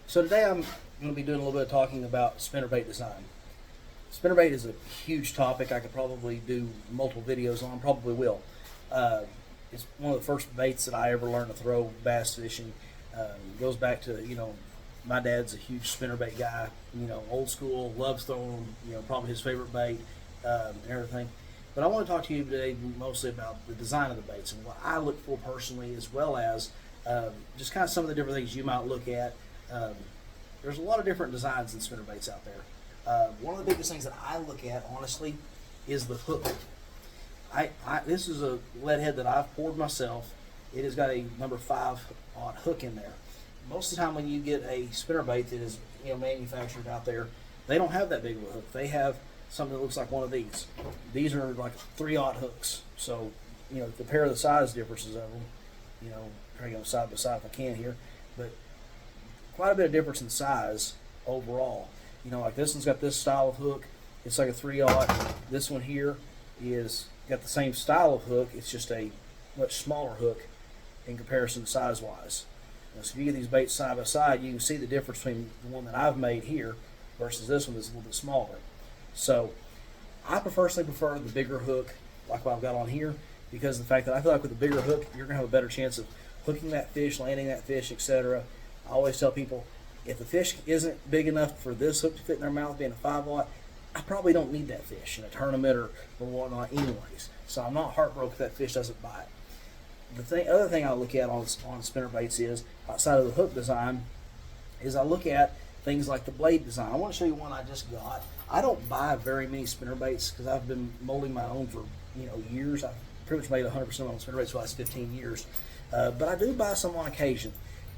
So today I'm going to be doing a little bit of talking about spinnerbait design. Spinnerbait is a huge topic. I could probably do multiple videos on. Probably will. It's one of the first baits that I ever learned to throw bass fishing. Goes back to my dad's a huge spinnerbait guy. Old school, loves throwing them. Probably his favorite bait and everything. But I want to talk to you today mostly about the design of the baits and what I look for personally, as well as just kind of some of the different things you might look at. There's a lot of different designs in spinnerbaits out there. One of the biggest things that I look at, honestly, is the hook. This is a lead head that I've poured myself. It has got a number 5/0 hook in there. Most of the time when you get a spinnerbait that is manufactured out there, they don't have that big of a hook. They have something that looks like one of these. These are like 3/0 hooks. So, compare the size differences of them. Try to go side by side if I can here. But quite a bit of difference in size overall. Like this one's got this style of hook. It's like a 3/0. This one here is got the same style of hook. It's just a much smaller hook in comparison size-wise. So if you get these baits side by side, you can see the difference between the one that I've made here versus this one that's a little bit smaller. So I personally prefer the bigger hook, like what I've got on here, because of the fact that I feel like with a bigger hook, you're going to have a better chance of hooking that fish, landing that fish, etc. I always tell people, if the fish isn't big enough for this hook to fit in their mouth, being a 5/0, I probably don't need that fish in a tournament or whatnot anyways. So I'm not heartbroken if that fish doesn't bite. The other thing I look at on spinnerbaits is, outside of the hook design, is I look at things like the blade design. I want to show you one I just got. I don't buy very many spinnerbaits because I've been molding my own for years. I've pretty much made 100% on spinnerbaits for the last 15 years. But I do buy some on occasion.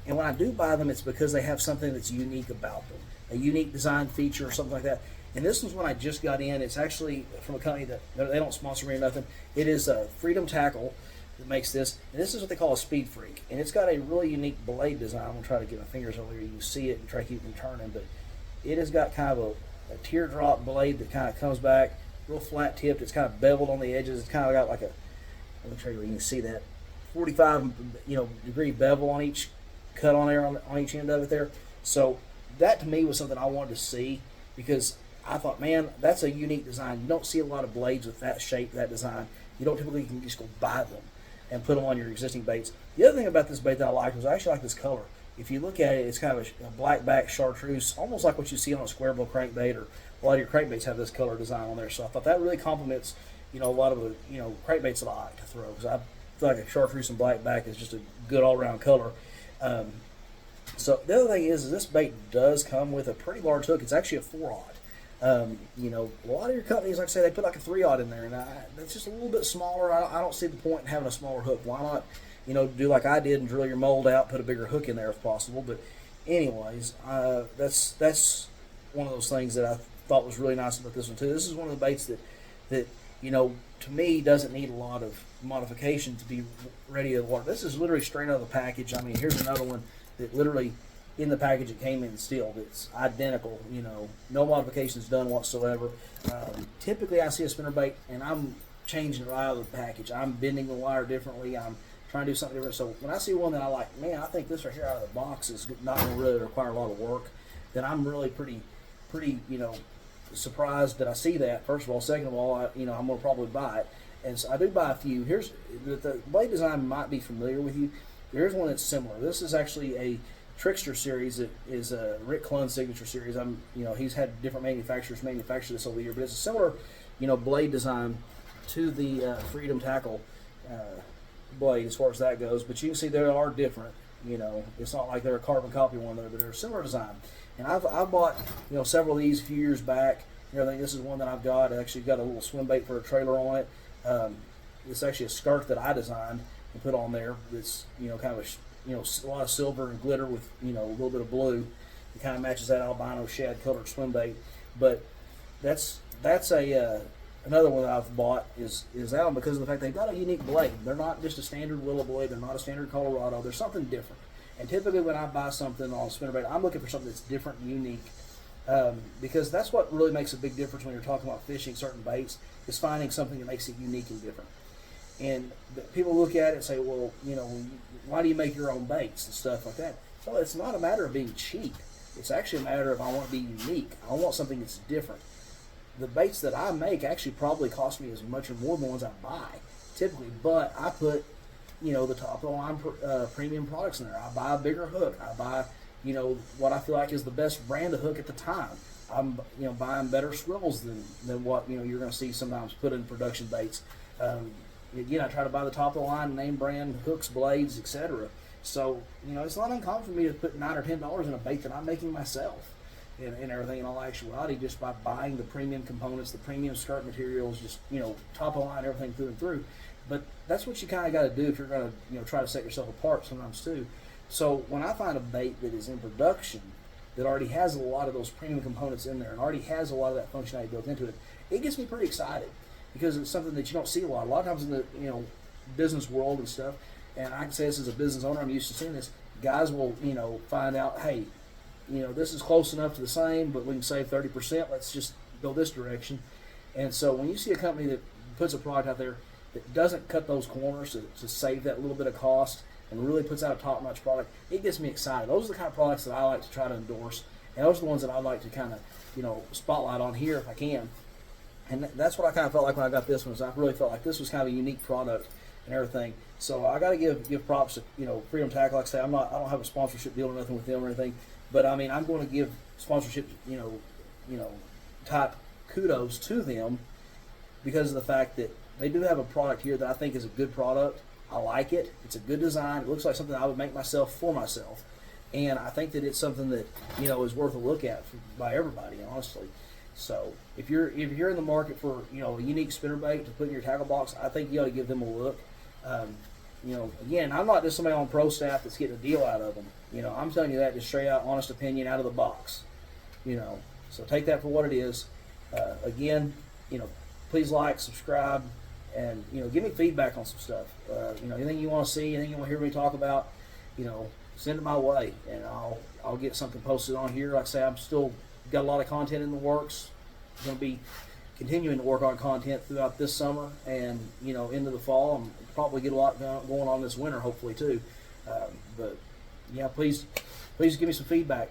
And when I do buy them, it's because they have something that's unique about them, a unique design feature or something like that. And this was one I just got in. It's actually from a company that they don't sponsor me or nothing. It is a Freedom Tackle that makes this, and this is what they call a Speed Freak. And it's got a really unique blade design. I'm gonna try to get my fingers over here. You can see it and try to keep them turning, but it has got kind of a teardrop blade that kind of comes back, real flat tipped. It's kind of beveled on the edges. It's kind of got like a, let me show you where you can see that, 45 degree bevel on each cut on there on each end of it there. So that to me was something I wanted to see, because I thought, man, that's a unique design. You don't see a lot of blades with that shape, that design. You don't typically can just go buy them and put them on your existing baits. The other thing about this bait that I liked was I actually like this color. If you look at it, it's kind of a black back chartreuse, almost like what you see on a square bill crankbait, or a lot of your crankbaits have this color design on there. So I thought that really complements a lot of the crankbaits that I like to throw, because I feel like a chartreuse and black back is just a good all-around color. So the other thing is this bait does come with a pretty large hook. It's actually a 4/0. A lot of your companies, like I say, they put like a 3/0 in there, and that's just a little bit smaller. I don't see the point in having a smaller hook. Why not, do like I did and drill your mold out, put a bigger hook in there if possible. But anyways, that's one of those things that I thought was really nice about this one too. This is one of the baits that to me doesn't need a lot of modification to be ready to water. This is literally straight out of the package. I mean, here's another one that literally in the package it came in sealed. It's identical, no modifications done whatsoever. Typically I see a spinnerbait and I'm changing it right out of the package. I'm bending the wire differently. I'm trying to do something different. So when I see one that I like, man, I think this right here out of the box is not going to really require a lot of work, then I'm really pretty surprised that I see that, first of all. Second of all, I'm going to probably buy it. And so I do buy a few. Here's the blade design might be familiar with you. There's one that's similar. This is actually a Trickster series that is a Rick Clunn signature series. He's had different manufacturers manufacture this over the year, but it's a similar, blade design to the Freedom Tackle blade as far as that goes. But you can see they are different. It's not like they're a carbon copy of one another, but they're a similar design. And I've bought several of these a few years back. I think this is one that I've got. I actually got a little swim bait for a trailer on it. It's actually a skirt that I designed and put on there. It's kind of a lot of silver and glitter with a little bit of blue. It kind of matches that albino shad colored swim bait. But that's another one that I've bought is that one, because of the fact they've got a unique blade. They're not just a standard willow blade. They're not a standard Colorado. There's something different. And typically when I buy something on spinnerbait, I'm looking for something that's different and unique, because that's what really makes a big difference when you're talking about fishing certain baits, is finding something that makes it unique and different. And people look at it and say, well, why do you make your own baits and stuff like that? So it's not a matter of being cheap. It's actually a matter of I want to be unique. I want something that's different. The baits that I make actually probably cost me as much or more than the ones I buy typically, but I put, the top of the line premium products in there. I buy a bigger hook. I buy, what I feel like is the best brand of hook at the time. I'm, buying better swivels than what, you're going to see sometimes put in production baits. Again, I try to buy the top of the line name brand hooks, blades, etc. So, it's not uncommon for me to put $9 or $10 in a bait that I'm making myself and everything in all actuality, just by buying the premium components, the premium skirt materials, just, top of the line, everything through and through. But that's what you kind of got to do if you're going to, try to set yourself apart sometimes too. So when I find a bait that is in production that already has a lot of those premium components in there and already has a lot of that functionality built into it, it gets me pretty excited because it's something that you don't see a lot. A lot of times in the business world and stuff, and I can say this as a business owner, I'm used to seeing this. Guys will find out, hey, this is close enough to the same, but we can save 30%. Let's just go this direction. And so when you see a company that puts a product out there that doesn't cut those corners to save that little bit of cost and really puts out a top-notch product, it gets me excited. Those are the kind of products that I like to try to endorse, and those are the ones that I like to kind of, spotlight on here if I can. And that's what I kind of felt like when I got this one. Is I really felt like this was kind of a unique product and everything. So I got to give props to Freedom Tackle. Like I say, I don't have a sponsorship deal or nothing with them or anything, but I mean I'm going to give sponsorship type kudos to them because of the fact that they do have a product here that I think is a good product. I like it. It's a good design. It looks like something I would make myself for myself, and I think that it's something that is worth a look at by everybody, honestly. So if you're in the market for a unique spinnerbait to put in your tackle box, I think you ought to give them a look. Again, I'm not just somebody on pro staff that's getting a deal out of them. I'm telling you that just straight out honest opinion out of the box. So take that for what it is. Again, please like, subscribe, and give me feedback on some stuff. Anything you want to see, anything you want to hear me talk about, send it my way, and I'll get something posted on here. Like I say, I'm still got a lot of content in the works. I'm going to be continuing to work on content throughout this summer and into the fall. I'm probably get a lot going on this winter, hopefully too. But yeah, please give me some feedback.